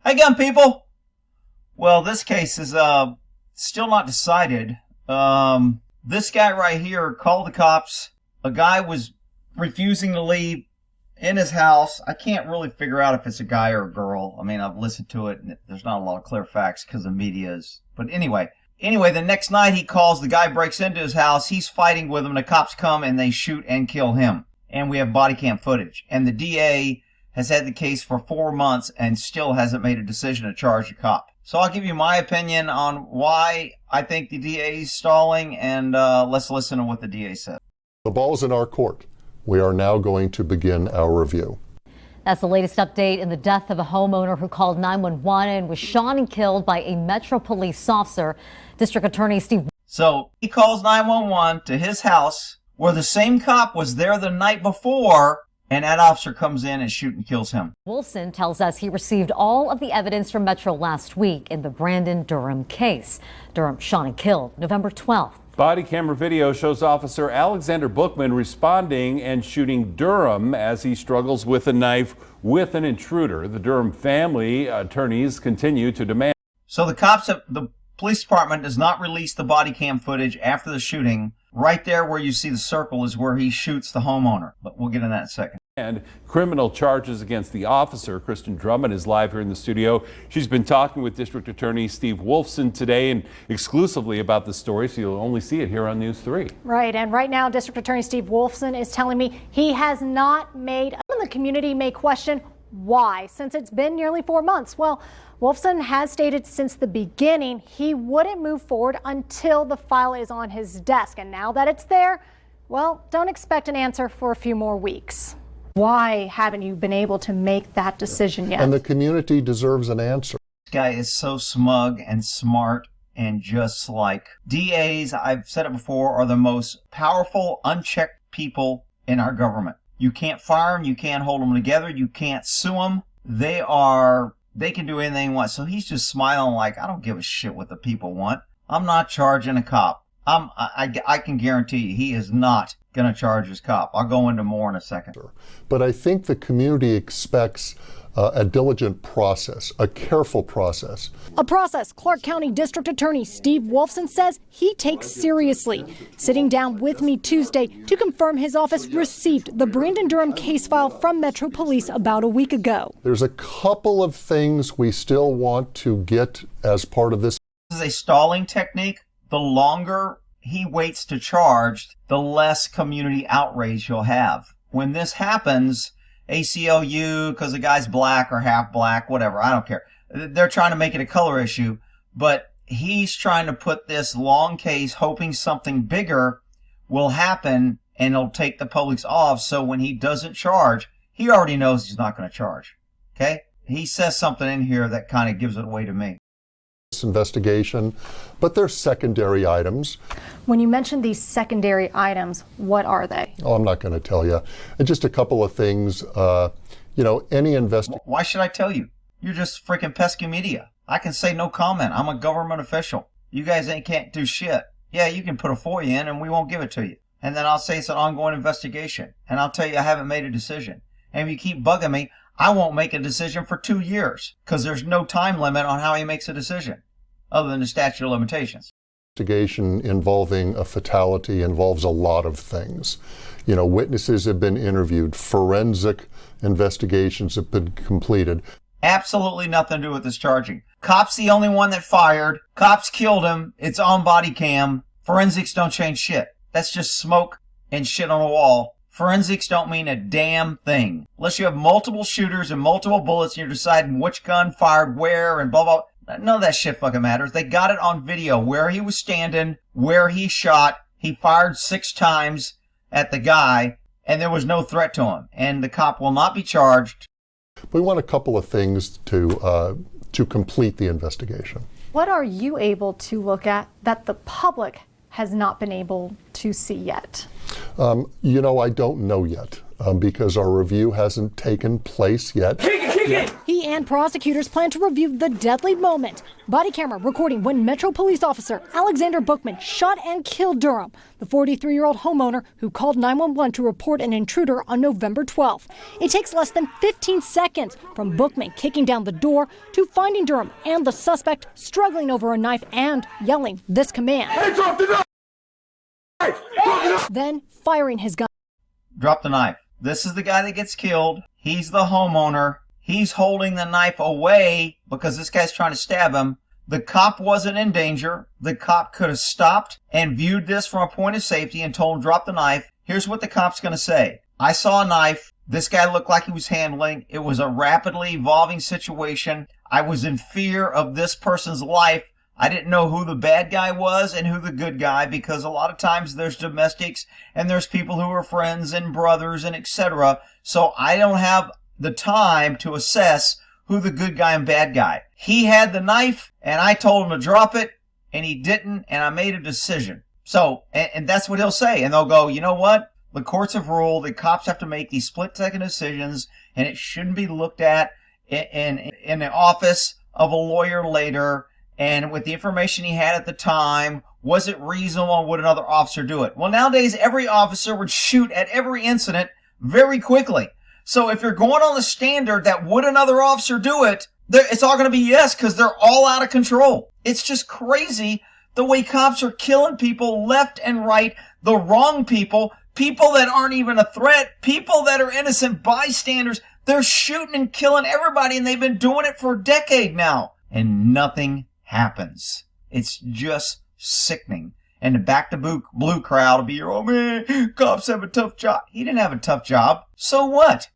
Hey, gun people! Well, this case is still not decided. This guy right here called the cops. A guy was refusing to leave in his house. I can't really figure out if it's a guy or a girl. I mean, I've listened to it, and there's not a lot of clear facts because the media is. But anyway, the next night he calls. The guy breaks into his house. He's fighting with him. The cops come and they shoot and kill him. And we have body cam footage. And the DA has had the case for 4 months and still hasn't made a decision to charge the cop. So I'll give you my opinion on why I think the DA is stalling, and let's listen to what the DA said. The ball's in our court. We are now going to begin our review. That's the latest update in the death of a homeowner who called 911 and was shot and killed by a Metro Police officer. District Attorney Steve. So he calls 911 to his house where the same cop was there the night before, and that officer comes in and shoots and kills him. Wolfson tells us he received all of the evidence from Metro last week in the Durham case. Durham shot and killed November 12th. Body camera video shows Officer Alexander Bookman responding and shooting Durham as he struggles with a knife with an intruder. The Durham family attorneys continue to demand. So the police department does not release the body cam footage after the shooting. Right there where you see the circle is where he shoots the homeowner. But we'll get into that in a second. And criminal charges against the officer. Kristen Drummond is live here in the studio. She's been talking with District Attorney Steve Wolfson today and exclusively about the story, so you'll only see it here on News 3. Right, and right now District Attorney Steve Wolfson is telling me he has not made, the community may question why, since it's been nearly 4 months. Well, Wolfson has stated since the beginning he wouldn't move forward until the file is on his desk. And now that it's there, well, don't expect an answer for a few more weeks. Why haven't you been able to make that decision yet? And the community deserves an answer. This guy is so smug and smart, and just like DAs, I've said it before, are the most powerful, unchecked people in our government. You can't fire them, you can't hold them together, you can't sue them. They can do anything they want. So he's just smiling like, I don't give a shit what the people want. I'm not charging a cop. I can guarantee you he is not going to charge his cop. I'll go into more in a second. But I think the community expects a diligent process, a careful process. A process Clark County District Attorney Steve Wolfson says he takes seriously. Sitting down with me Tuesday to confirm his office received the Durham case file from Metro Police about a week ago. There's a couple of things we still want to get as part of this. This is a stalling technique. The longer he waits to charge, the less community outrage you'll have. When this happens, ACLU, because the guy's black or half black, whatever, I don't care. They're trying to make it a color issue, but he's trying to put this long case hoping something bigger will happen and it'll take the public's off. So when he doesn't charge, he already knows he's not going to charge. Okay? He says something in here that kind of gives it away to me. Investigation, but they're secondary items. When you mention these secondary items, what are they? Oh, I'm not going to tell you. And just a couple of things. Any investigation. Why should I tell you? You're just freaking pesky media. I can say no comment. I'm a government official. You guys can't do shit. Yeah, you can put a FOIA in and we won't give it to you. And then I'll say it's an ongoing investigation. And I'll tell you I haven't made a decision. And if you keep bugging me, I won't make a decision for 2 years because there's no time limit on how he makes a decision other than the statute of limitations. Investigation involving a fatality involves a lot of things. Witnesses have been interviewed, forensic investigations have been completed. Absolutely nothing to do with this charging. Cop's the only one that fired. Cops killed him. It's on body cam. Forensics don't change shit. That's just smoke and shit on a wall. Forensics don't mean a damn thing. Unless you have multiple shooters and multiple bullets and you're deciding which gun fired where and blah, blah. None of that shit fucking matters. They got it on video where he was standing, where he shot. He fired 6 times at the guy and there was no threat to him. And the cop will not be charged. We want a couple of things to complete the investigation. What are you able to look at that the public has not been able to see yet? I don't know yet because our review hasn't taken place yet. He and prosecutors plan to review the deadly moment. Body camera recording when Metro Police Officer Alexander Bookman shot and killed Durham, the 43-year-old homeowner who called 911 to report an intruder on November 12th. It takes less than 15 seconds from Bookman kicking down the door to finding Durham and the suspect struggling over a knife and yelling this command. Hey, drop the knife! Then firing his gun. Drop the knife. This is the guy that gets killed. He's the homeowner. He's holding the knife away because this guy's trying to stab him. The cop wasn't in danger. The cop could have stopped and viewed this from a point of safety and told him drop the knife. Here's what the cop's going to say. I saw a knife. This guy looked like he was handling. It was a rapidly evolving situation. I was in fear of this person's life. I didn't know who the bad guy was and who the good guy, because a lot of times there's domestics and there's people who are friends and brothers and etc. So I don't have the time to assess who the good guy and bad guy. He had the knife and I told him to drop it and he didn't, and I made a decision. So, and that's what he'll say. And they'll go, you know what? The courts have ruled that cops have to make these split-second decisions and it shouldn't be looked at in the office of a lawyer later. And with the information he had at the time, was it reasonable and would another officer do it? Well, nowadays, every officer would shoot at every incident very quickly. So if you're going on the standard that would another officer do it, it's all going to be yes, because they're all out of control. It's just crazy the way cops are killing people left and right, the wrong people that aren't even a threat, people that are innocent bystanders. They're shooting and killing everybody, and they've been doing it for a decade now. And nothing happens. It's just sickening. And the Back to Blue crowd will be, oh man, cops have a tough job. He didn't have a tough job. So what?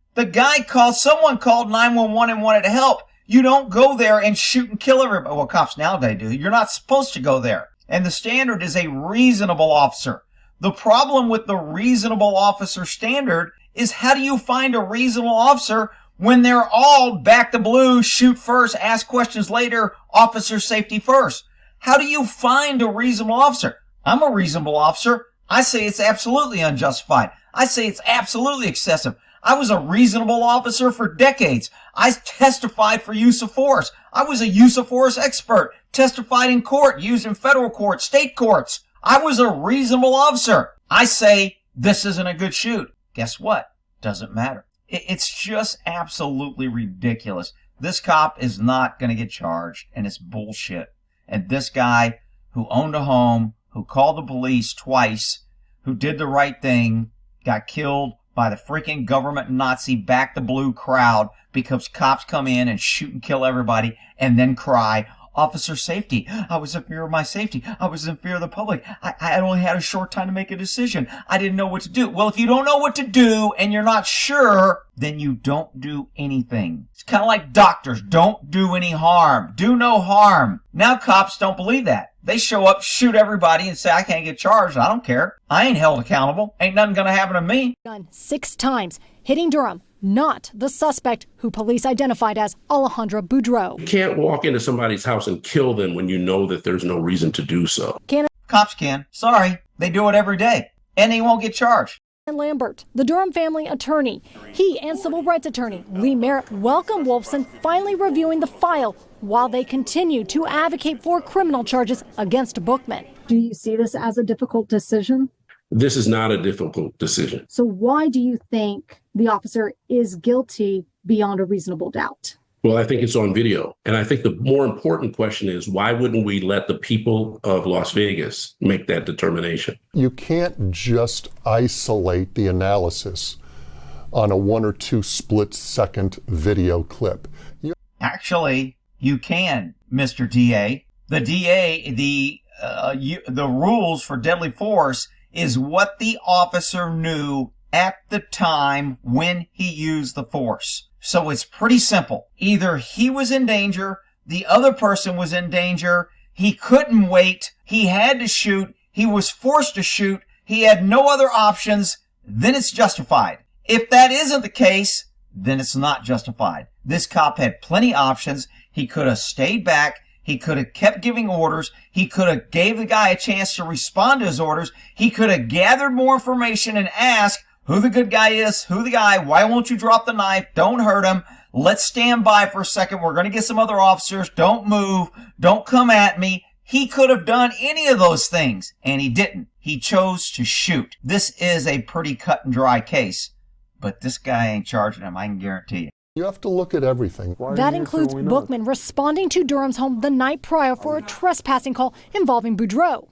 Someone called 911 and wanted to help. You don't go there and shoot and kill everybody. Well, cops nowadays do. You're not supposed to go there. And the standard is a reasonable officer. The problem with the reasonable officer standard is, how do you find a reasonable officer when they're all back to blue, shoot first, ask questions later, officer safety first? How do you find a reasonable officer? I'm a reasonable officer. I say it's absolutely unjustified. I say it's absolutely excessive. I was a reasonable officer for decades. I testified for use of force. I was a use of force expert, testified in court, used in federal court, state courts. I was a reasonable officer. I say this isn't a good shoot. Guess what? Doesn't matter. It's just absolutely ridiculous. This cop is not going to get charged, and it's bullshit. And this guy who owned a home, who called the police twice, who did the right thing, got killed by the freaking government Nazi Back to Blue crowd because cops come in and shoot and kill everybody and then cry, officer safety. I was in fear of my safety. I was in fear of the public. I only had a short time to make a decision. I didn't know what to do. Well, if you don't know what to do and you're not sure, then you don't do anything. It's kind of like doctors. Don't do any harm. Do no harm. Now cops don't believe that. They show up, shoot everybody, and say, I can't get charged. I don't care. I ain't held accountable. Ain't nothing going to happen to me. Gun 6 times, hitting Durham, not the suspect who police identified as Alejandra Boudreau. You can't walk into somebody's house and kill them when you know that there's no reason to do so. Cops can. Sorry. They do it every day. And they won't get charged. Lambert, the Durham family attorney. He and civil rights attorney Lee Merritt welcome Wolfson finally reviewing the file while they continue to advocate for criminal charges against Bookman. Do you see this as a difficult decision? This is not a difficult decision. So why do you think the officer is guilty beyond a reasonable doubt? Well, I think it's on video. And I think the more important question is, why wouldn't we let the people of Las Vegas make that determination? You can't just isolate the analysis on a 1 or 2 split-second video clip. Actually, you can, Mr. DA. The DA, the rules for deadly force is what the officer knew at the time when he used the force. So it's pretty simple. Either he was in danger, the other person was in danger, he couldn't wait, he had to shoot, he was forced to shoot, he had no other options, then it's justified. If that isn't the case, then it's not justified. This cop had plenty options. He could have stayed back. He could have kept giving orders. He could have gave the guy a chance to respond to his orders. He could have gathered more information and asked who the good guy is, who the guy, why won't you drop the knife? Don't hurt him. Let's stand by for a second. We're going to get some other officers. Don't move. Don't come at me. He could have done any of those things, and he didn't. He chose to shoot. This is a pretty cut and dry case, but this guy ain't charging him, I can guarantee you. You have to look at everything. That includes Bookman responding to Durham's home the night prior for a trespassing call involving Boudreaux.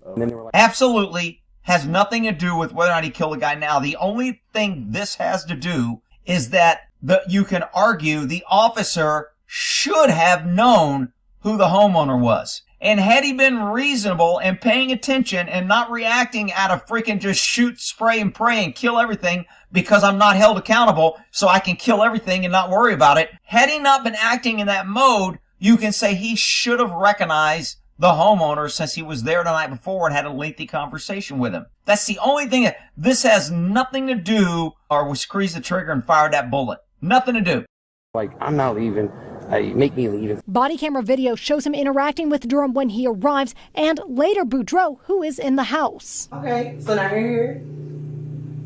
Absolutely has nothing to do with whether or not he killed the guy now. The only thing this has to do is that you can argue the officer should have known who the homeowner was. And had he been reasonable and paying attention and not reacting out of freaking just shoot, spray, and pray and kill everything because I'm not held accountable so I can kill everything and not worry about it. Had he not been acting in that mode, you can say he should have recognized the homeowner since he was there the night before and had a lengthy conversation with him. That's the only thing. This has nothing to do or we squeezed the trigger and fired that bullet. Nothing to do. Like, I'm not leaving. Make me leave. Body camera video shows him interacting with Durham when he arrives and later Boudreaux, who is in the house. Okay, so now you're here.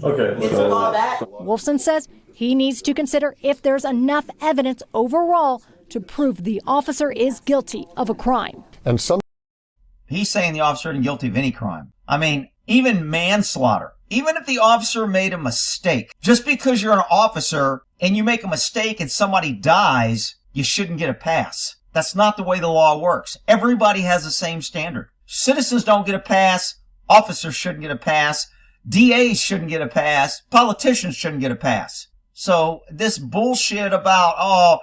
Okay. It's all that. Wolfson says he needs to consider if there's enough evidence overall to prove the officer is guilty of a crime. And he's saying the officer isn't guilty of any crime. I mean, even manslaughter. Even if the officer made a mistake, just because you're an officer and you make a mistake and somebody dies, you shouldn't get a pass. That's not the way the law works. Everybody has the same standard. Citizens don't get a pass. Officers shouldn't get a pass. DAs shouldn't get a pass. Politicians shouldn't get a pass. So this bullshit about,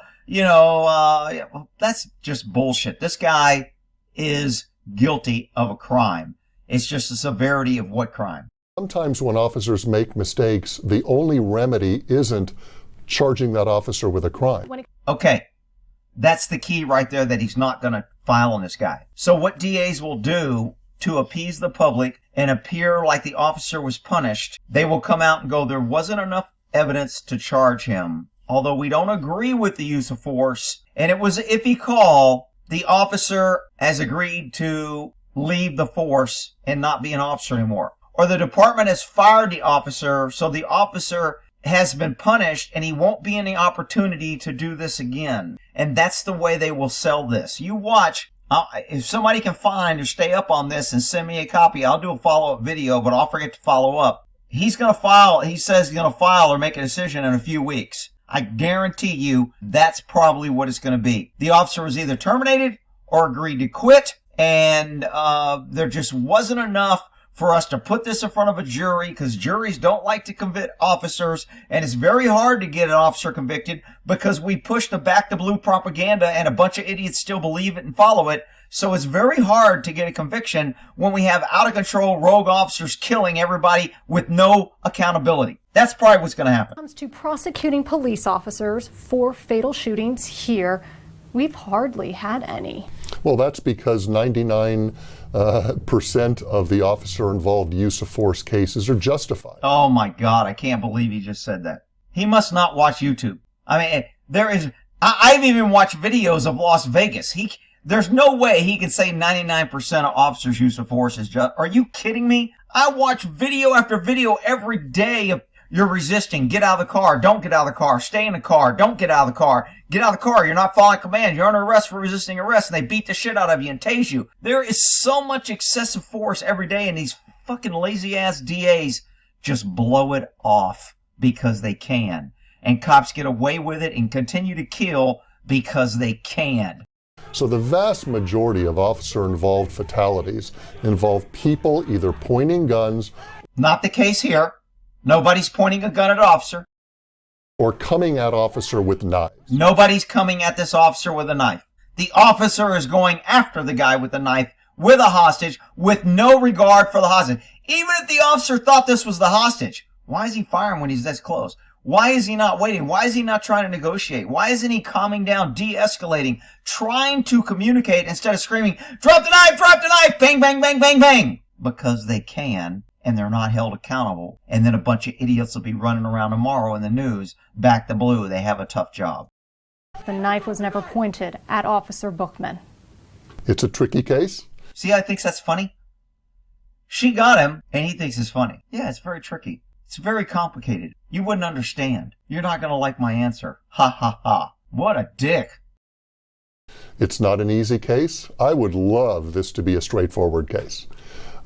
that's just bullshit. This guy is guilty of a crime. It's just the severity of what crime. Sometimes when officers make mistakes, the only remedy isn't charging that officer with a crime. Okay. That's the key right there that he's not going to file on this guy. So what DAs will do to appease the public and appear like the officer was punished, they will come out and go, there wasn't enough evidence to charge him. Although we don't agree with the use of force, and it was an iffy call, the officer has agreed to leave the force and not be an officer anymore. Or the department has fired the officer, so the officer has been punished and he won't be any opportunity to do this again. And that's the way they will sell this. You watch. If somebody can find or stay up on this and send me a copy, I'll do a follow-up video, but I'll forget to follow up. He's going to file, he says he's going to file or make a decision in a few weeks. I guarantee you that's probably what it's going to be. The officer was either terminated or agreed to quit, and there just wasn't enough for us to put this in front of a jury, because juries don't like to convict officers, and it's very hard to get an officer convicted because we push the back the blue propaganda and a bunch of idiots still believe it and follow it. So it's very hard to get a conviction when we have out of control rogue officers killing everybody with no accountability. That's probably what's going to happen. When it comes to prosecuting police officers for fatal shootings here, we've hardly had any. Well, that's because 99% of the officer-involved use of force cases are justified. Oh my God, I can't believe he just said that. He must not watch YouTube. I mean, I've even watched videos of Las Vegas. There's no way he can say 99% of officers' use of force is just. Are you kidding me? I watch video after video every day of you're resisting, get out of the car, don't get out of the car, stay in the car, don't get out of the car, get out of the car, you're not following command, you're under arrest for resisting arrest, and they beat the shit out of you and tase you. There is so much excessive force every day, and these fucking lazy-ass DAs just blow it off because they can. And cops get away with it and continue to kill because they can. So the vast majority of officer-involved fatalities involve people either pointing guns. Not the case here. Nobody's pointing a gun at an officer. Or coming at officer with knives. Nobody's coming at this officer with a knife. The officer is going after the guy with the knife with a hostage with no regard for the hostage. Even if the officer thought this was the hostage, why is he firing when he's this close? Why is he not waiting? Why is he not trying to negotiate? Why isn't he calming down, de-escalating, trying to communicate instead of screaming, drop the knife, bang, bang, bang, bang, bang? Because they can, and they're not held accountable. And then a bunch of idiots will be running around tomorrow in the news, back the blue. They have a tough job. The knife was never pointed at Officer Bookman. It's a tricky case. See how he thinks that's funny? She got him, and he thinks it's funny. Yeah, it's very tricky. It's very complicated. You wouldn't understand. You're not going to like my answer. Ha ha ha. What a dick. It's not an easy case. I would love this to be a straightforward case.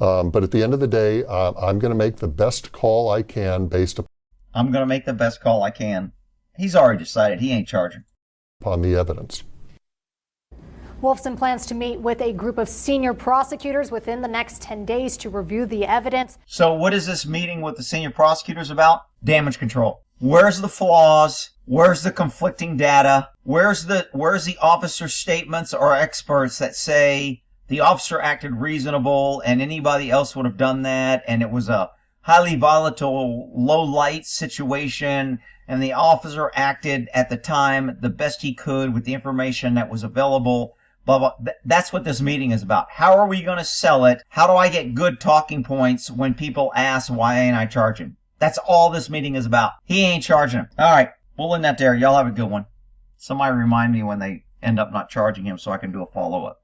But at the end of the day, I'm going to make the best call I can based I'm going to make the best call I can. He's already decided he ain't charging. upon the evidence. Wolfson plans to meet with a group of senior prosecutors within the next 10 days to review the evidence. So what is this meeting with the senior prosecutors about? Damage control. Where's the flaws? Where's the conflicting data? Where's the officer's statements or experts that say the officer acted reasonable and anybody else would have done that and it was a highly volatile, low light situation and the officer acted at the time the best he could with the information that was available? Blah, blah. That's what this meeting is about. How are we going to sell it? How do I get good talking points when people ask, why ain't I charging? That's all this meeting is about. He ain't charging him. All right, we'll end that there. Y'all have a good one. Somebody remind me when they end up not charging him so I can do a follow-up.